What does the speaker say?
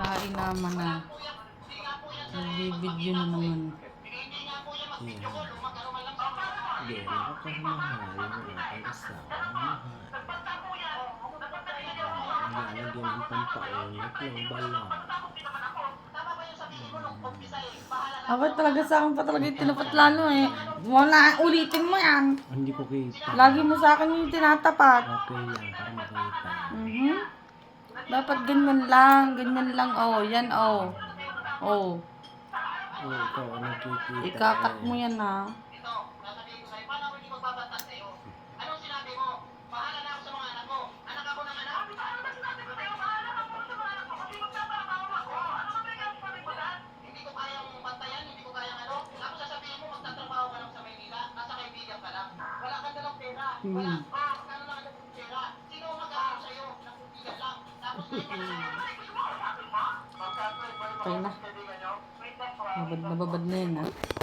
Kain naman na. Nagbibideo na naman. Yan. Hindi, nakakahumahal. Wala kang kasama. Mahal. Lalagyan ng pampainit ng bala. Dapat talaga sa akin pa talaga yung tinapat lalo eh. Wala, ulitin mo yan. Hindi ko kita. Lagi mo sa akin yung tinatapat. Okay lang, para makita. Dapat ganyan lang. Oh, yan oh. Oh, Oh, ikaw ang nakikita. ikakat mo yan ha. Okay na. Babad na yan ha.